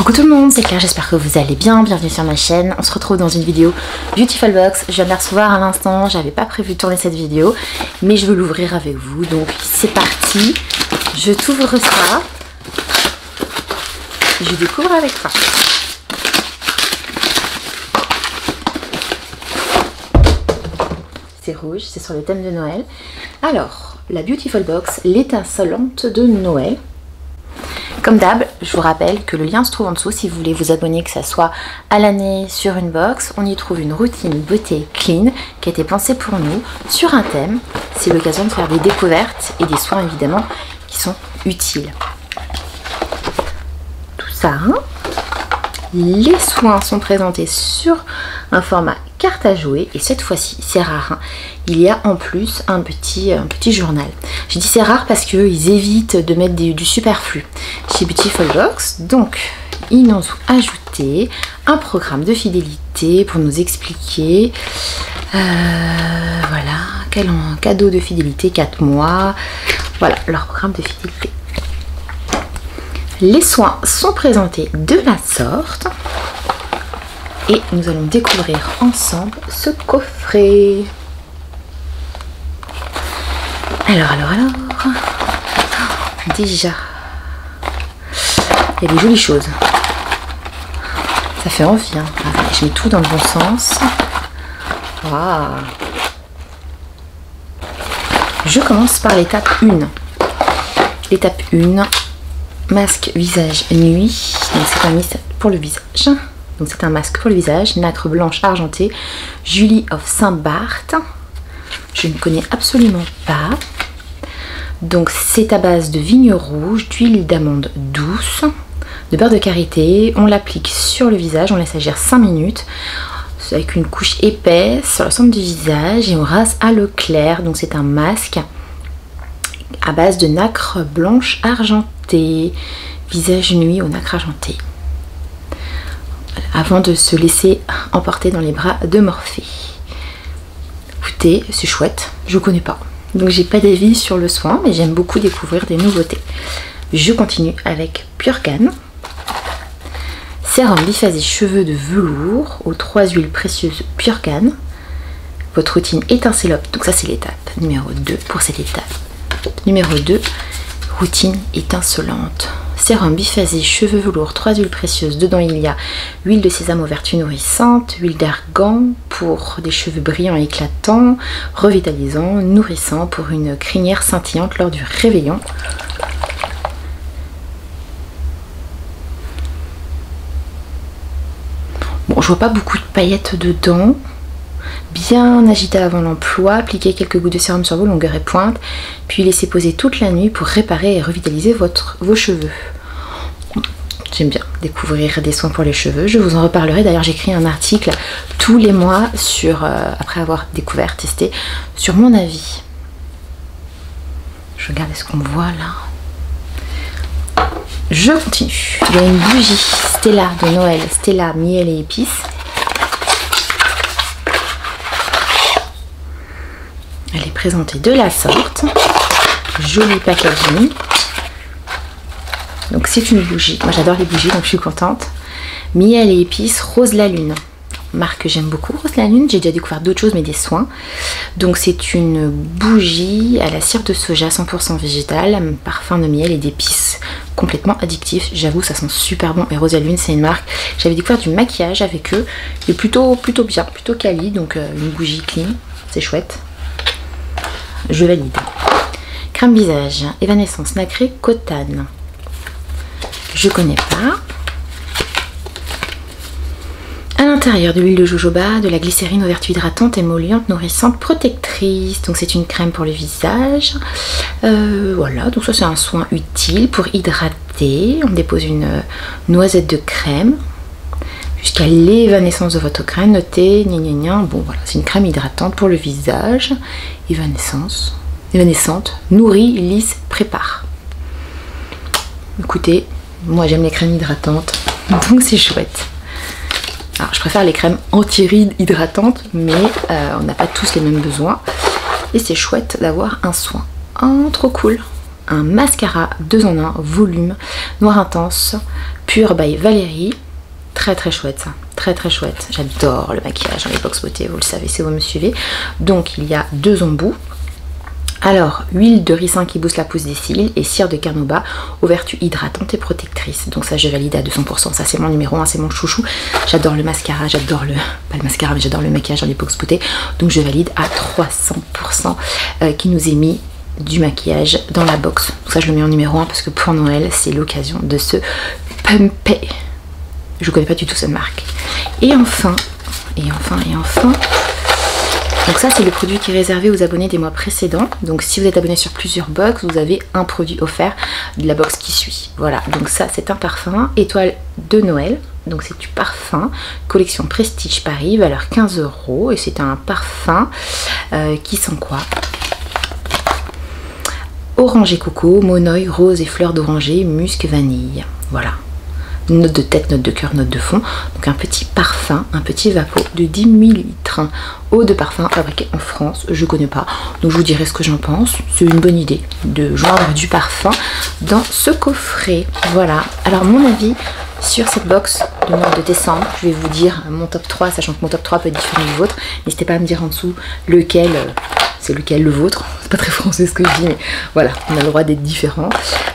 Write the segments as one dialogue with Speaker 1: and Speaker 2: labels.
Speaker 1: Coucou tout le monde, c'est Claire, j'espère que vous allez bien, bienvenue sur ma chaîne. On se retrouve dans une vidéo Beautiful Box. Je viens de la recevoir à l'instant, j'avais pas prévu de tourner cette vidéo, mais je veux l'ouvrir avec vous, donc c'est parti. Je t'ouvre ça, je découvre avec toi. C'est rouge, c'est sur le thème de Noël. Alors, la Beautiful Box, l'étincelante de Noël. Comme d'hab, je vous rappelle que le lien se trouve en dessous si vous voulez vous abonner, que ça soit à l'année sur une box. On y trouve une routine beauté clean qui a été pensée pour nous sur un thème. C'est l'occasion de faire des découvertes et des soins évidemment qui sont utiles. Tout ça, hein. Les soins sont présentés sur un format carte à jouer et cette fois-ci, c'est rare, hein, il y a en plus un petit journal. J'ai dit c'est rare parce qu'ils évitent de mettre du superflu chez Beautiful Box. Donc, ils nous ont ajouté un programme de fidélité pour nous expliquer, voilà, quel cadeau de fidélité, 4 mois, voilà, leur programme de fidélité. Les soins sont présentés de la sorte et nous allons découvrir ensemble ce coffret. Alors, déjà, il y a des jolies choses. Ça fait envie, hein. Je mets tout dans le bon sens. Waouh. Je commence par l'étape 1. L'étape 1. Masque visage nuit, donc c'est un masque pour le visage, donc c'est un masque pour le visage, nacre blanche argentée, Julie of Saint-Barth. Je ne connais absolument pas. Donc c'est à base de vigne rouge, d'huile d'amande douce, de beurre de karité. On l'applique sur le visage, on laisse agir 5 minutes avec une couche épaisse sur l'ensemble du visage et on rase à l'eau claire. Donc c'est un masque à base de nacre blanche argentée, visage nuit au nacre argenté, avant de se laisser emporter dans les bras de Morphée. Écoutez, c'est chouette, je connais pas, donc j'ai pas d'avis sur le soin, mais j'aime beaucoup découvrir des nouveautés. Je continue avec Purcan, sérum biphasé cheveux de velours aux 3 huiles précieuses Purcan. Votre routine étincelope, donc ça c'est l'étape numéro 2 pour cette étape. Numéro 2, routine étincelante. Sérum biphasé, cheveux velours, 3 huiles précieuses. Dedans il y a huile de sésame aux vertus nourrissantes, huile d'argan pour des cheveux brillants et éclatants, revitalisant, nourrissant pour une crinière scintillante lors du réveillon. Bon, je vois pas beaucoup de paillettes dedans. Bien agité avant l'emploi, appliquez quelques gouttes de sérum sur vos longueurs et pointes, puis laissez poser toute la nuit pour réparer et revitaliser vos cheveux. J'aime bien découvrir des soins pour les cheveux, je vous en reparlerai. D'ailleurs, j'écris un article tous les mois sur, après avoir découvert, testé, sur mon avis. Je regarde ce qu'on voit là. Je continue. Il y a une bougie Stella de Noël, Stella miel et épices. Elle est présentée de la sorte. Joli packaging. Donc c'est une bougie. Moi j'adore les bougies, donc je suis contente. Miel et épices, Rose la Lune. Marque que j'aime beaucoup, Rose la Lune. J'ai déjà découvert d'autres choses, mais des soins. Donc c'est une bougie à la cire de soja 100% végétale, un parfum de miel et d'épices complètement addictif. J'avoue, ça sent super bon. Et Rose la Lune, c'est une marque. J'avais découvert du maquillage avec eux. Et plutôt bien, plutôt quali. Donc une bougie clean, c'est chouette. Je valide. Crème visage, Evanescence nacrée Cotane. Je connais pas. À l'intérieur de l'huile de jojoba, de la glycérine aux vertus hydratantes, émollientes, nourrissantes, protectrices. Donc c'est une crème pour le visage. Voilà, donc ça c'est un soin utile pour hydrater. On dépose une noisette de crème jusqu'à l'évanescence de votre crème. Notez, bon voilà, c'est une crème hydratante pour le visage. Évanescente, nourrit, lisse, prépare. Écoutez, moi j'aime les crèmes hydratantes, donc c'est chouette. Alors je préfère les crèmes anti-rides hydratantes, mais on n'a pas tous les mêmes besoins. Et c'est chouette d'avoir un soin. Oh, trop cool. un mascara 2 en 1 volume noir intense Pure by Valérie. Très très chouette ça, très très chouette. J'adore le maquillage dans les box beauté, vous le savez si vous me suivez. Donc il y a 2 embouts. Alors, huile de ricin qui booste la pousse des cils et cire de carnauba aux vertus hydratantes et protectrices. Donc ça je valide à 200%, ça c'est mon numéro 1, c'est mon chouchou. J'adore le mascara, j'adore le... pas le mascara mais j'adore le maquillage dans les box beauté. Donc je valide à 300% qui nous est mis du maquillage dans la box. Donc ça je le mets en numéro 1 parce que pour Noël c'est l'occasion de se pumper. Je connais pas du tout cette marque. Et enfin, donc ça c'est le produit qui est réservé aux abonnés des mois précédents. Donc si vous êtes abonné sur plusieurs box, vous avez un produit offert de la box qui suit. Voilà, donc ça c'est un parfum étoile de Noël. Donc c'est du parfum, collection Prestige Paris, valeur 15 €. Et c'est un parfum qui sent quoi? Orange et coco, monoeil, rose et fleurs d'oranger, musc, vanille. Voilà. Note de tête, note de cœur, note de fond. Donc un petit parfum, un petit vapeau de 10 ml. Eau de parfum fabriquée en France, je connais pas. Donc je vous dirai ce que j'en pense. C'est une bonne idée de joindre du parfum dans ce coffret. Voilà. Alors mon avis sur cette box de mois de décembre, je vais vous dire mon top 3, sachant que mon top 3 peut être différent du vôtre. N'hésitez pas à me dire en dessous lequel... c'est lequel le vôtre, c'est pas très français ce que je dis, mais voilà, on a le droit d'être différent.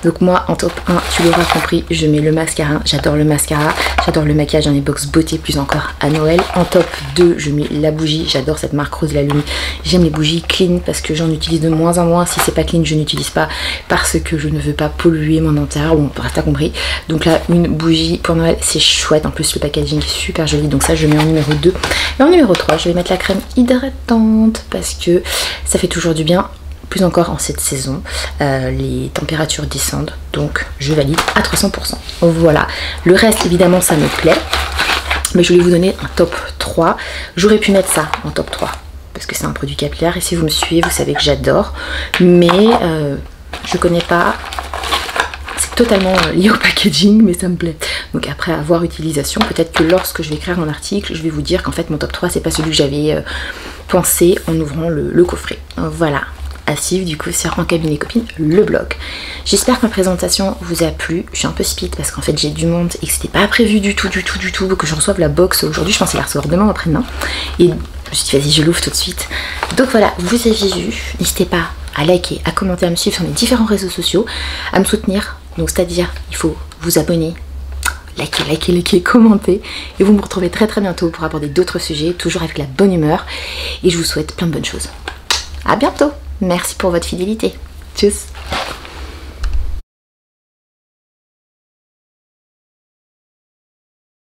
Speaker 1: Donc moi en top 1, tu l'auras compris, je mets le mascara, j'adore le mascara, j'adore le maquillage dans les box beauté, plus encore à Noël. En top 2, je mets la bougie, j'adore cette marque Rose la Lune, j'aime les bougies clean parce que j'en utilise de moins en moins. Si c'est pas clean, je n'utilise pas parce que je ne veux pas polluer mon intérieur, bon, t'as compris. Donc là, une bougie pour Noël, c'est chouette, en plus le packaging est super joli, donc ça je mets en numéro 2. Et en numéro 3, je vais mettre la crème hydratante parce que ça fait toujours du bien, plus encore en cette saison. Les températures descendent, donc je valide à 300%. Voilà, le reste évidemment ça me plaît, mais je vais vous donner un top 3. J'aurais pu mettre ça en top 3 parce que c'est un produit capillaire et si vous me suivez vous savez que j'adore, mais je connais pas, c'est totalement lié au packaging, mais ça me plaît. Donc après avoir utilisation, peut-être que lorsque je vais écrire mon article, je vais vous dire qu'en fait mon top 3 c'est pas celui que j'avais pensé en ouvrant le coffret. Voilà, à suivre du coup sur En Cabine les Copines, le blog. J'espère que ma présentation vous a plu. Je suis un peu speed parce qu'en fait j'ai du monde et que c'était pas prévu du tout que je reçoive la box aujourd'hui. Je pensais la recevoir demain ou après-demain et je me suis dit vas-y je l'ouvre tout de suite. Donc voilà, vous avez vu, n'hésitez pas à liker, à commenter, à me suivre sur mes différents réseaux sociaux, à me soutenir. Donc c'est-à-dire il faut vous abonner, liker, commenter, et vous me retrouvez très bientôt pour aborder d'autres sujets, toujours avec la bonne humeur, et je vous souhaite plein de bonnes choses. À bientôt, merci pour votre fidélité, tchuss.